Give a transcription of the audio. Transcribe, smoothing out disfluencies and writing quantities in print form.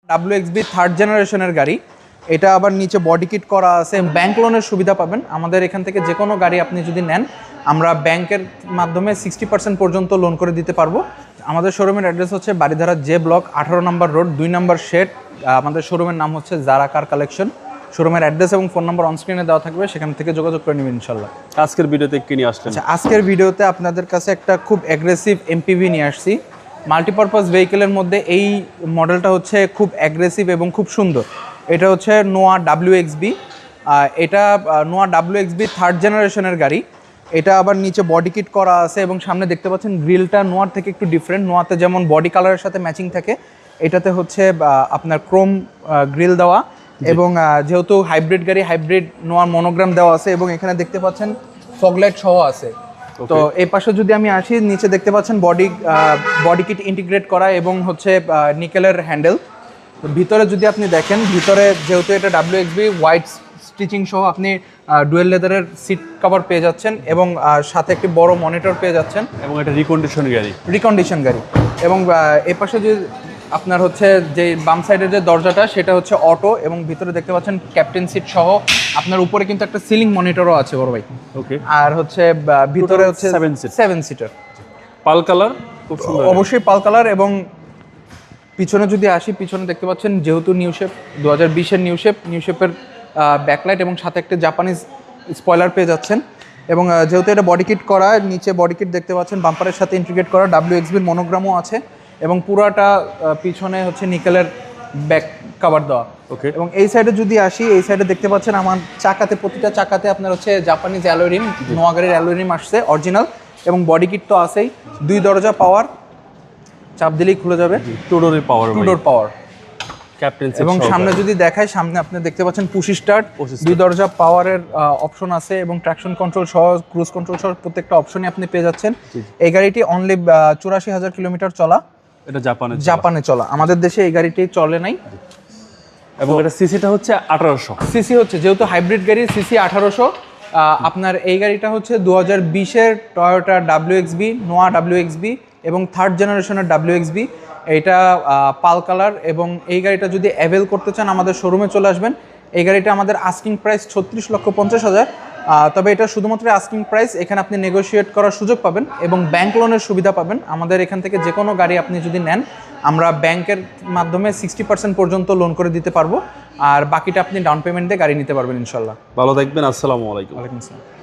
WXB third জেনারেশনের গাড়ি। এটা আবার নিচে বডি কিট করা আছে, ব্যাংক লোনের সুবিধা পাবেন আমাদের এখান থেকে। যে কোনো গাড়ি আপনি যদি নেন আমরা ব্যাংকের মাধ্যমে 60% পর্যন্ত লোন করে দিতে পারবো। আমাদের শোরুমের অ্যাড্রেস হচ্ছে বারিধারা জে ব্লক 18 নম্বর রোড 2 নম্বর শেড। আমাদের শোরুমের নাম হচ্ছে জারা কার কালেকশন। শোরুমের অ্যাড্রেস এবং ফোন নাম্বার অনস্ক্রিনে দেওয়া থাকবে, সেখান থেকে যোগাযোগ করে নেবেন ইনশাল্লাহ। আজকের ভিডিওতে কি নিয়ে আসলেন? আজকের ভিডিওতে আপনাদের কাছে একটা খুব অ্যাগ্রেসিভ MPV নিয়ে আসছি। মাল্টিপারপাস ভেহিকেলের মধ্যে এই মডেলটা হচ্ছে খুব অ্যাগ্রেসিভ এবং খুব সুন্দর। এটা হচ্ছে নোয়া WXB। এটা নোয়া WXB থার্ড জেনারেশনের গাড়ি। এটা আবার নিচে বডি কিট করা আছে এবং সামনে দেখতে পাচ্ছেন গ্রিলটা নোয়ার থেকে একটু ডিফারেন্ট। নোয়াতে যেমন বডি কালারের সাথে ম্যাচিং থাকে, এটাতে হচ্ছে আপনার ক্রোম গ্রিল দেওয়া এবং যেহেতু হাইব্রিড গাড়ি, হাইব্রিড নোয়ার মনোগ্রাম দেওয়া আছে এবং এখানে দেখতে পাচ্ছেন ফগলাইট সহ আছে। তো এই পাশে যদি আমি আসি, নিচে দেখতে পাচ্ছেন বডি কিট ইন্টিগ্রেট করা এবং হচ্ছে নিকেলের হ্যান্ডেল। ভিতরে যদি আপনি দেখেন, ভিতরে যেহেতু এটা WXB হোয়াইট স্টিচিং সহ আপনি ডুয়েল লেদারের সিট কভার পেয়ে যাচ্ছেন এবং সাথে একটি বড় মনিটর পেয়ে যাচ্ছেন এবং এটা রিকন্ডিশন গাড়ি। এবং এই পাশে যে আপনার হচ্ছে যে বাম সাইডের যে দরজাটা, সেটা হচ্ছে অটো এবং ভিতরে দেখতে পাচ্ছেন ক্যাপ্টেন সিট সহ। আপনার উপরে কিন্তু একটা সিলিং মনিটরও আছে বড় ভাই। ওকে। আর হচ্ছে ভিতরে হচ্ছে 7 সিটার পাল কালার, খুব সুন্দর। অবশ্যই পাল কালার। এবং পিছনে যদি আসি, পিছনে দেখতে পাচ্ছেন যেহেতু নিউ শেপ 2020-এর নিউ শেপের ব্যাকলাইট এবং সাথে একটা জাপানিজ স্পয়লার পেয়ে যাচ্ছেন। এবং যেহেতু এটা বডি কিট করা, নিচে বডি কিট দেখতে পাচ্ছেন বাম্পারের সাথে ইন্টিগ্রেট করা, WXB-র মনোগ্রামও আছে এবং পুরাটা পিছনে হচ্ছে নিকেলের ব্যাক কভার দেওয়া। ওকে। এবং এই সাইডে যদি আসি, এই সাইডে দেখতে পাচ্ছেন আমার চাকাতে, প্রতিটা চাকাতে আপনার হচ্ছে জাপানিজ অ্যালয় রিম, নোয়া গাড়ির অ্যালয় রিম আসছে অরিজিনাল এবং বডি কিট তো আছেই। 2 দরজা পাওয়ার, চাপ দিলেই খুলে যাবে। টু ডোর পাওয়ার ক্যাপ্টেন এবং সামনে যদি দেখায়, সামনে আপনি দেখতে পাচ্ছেন পুশ স্টার্ট, 2 দরজা পাওয়ারের অপশন আছে এবং ট্র্যাকশন কন্ট্রোল সহ, ক্রুজ কন্ট্রোল সহ প্রত্যেকটা অপশনই আপনি পেয়ে যাচ্ছেন। এই গাড়িটি অনলি 84,000 কিলোমিটার চলা। এটা জাপানে চলা, আমাদের দেশে এই গাড়িটি চলে নাই। এবং এটা সিসিটা হচ্ছে 1800 সিসি হচ্ছে, যেহেতু হাইব্রিড গাড়ি, সিসি 1800। আপনার এই গাড়িটা হচ্ছে 2020-এর টয়োটা WXB, নোয়া WXB এবং থার্ড জেনারেশনের WXB। এইটা পাল কালার এবং এই গাড়িটা যদি অ্যাভেল করতে চান আমাদের শোরুমে চলে আসবেন। এই গাড়িটা আমাদের আস্কিং প্রাইস 36,50,000। তবে এটা শুধুমাত্র আস্কিং প্রাইস, এখানে আপনি নেগোশিয়েট করার সুযোগ পাবেন এবং ব্যাংক লোনের সুবিধা পাবেন আমাদের এখান থেকে। যে কোনো গাড়ি আপনি যদি নেন আমরা ব্যাংকের মাধ্যমে 60% পর্যন্ত লোন করে দিতে পারবো, আর বাকিটা আপনি ডাউন পেমেন্ট দিয়ে গাড়ি নিতে পারবেন ইনশাল্লাহ। ভালো থাকবেন। আসসালামু আলাইকুম। ওয়ালাইকুম আসসালাম।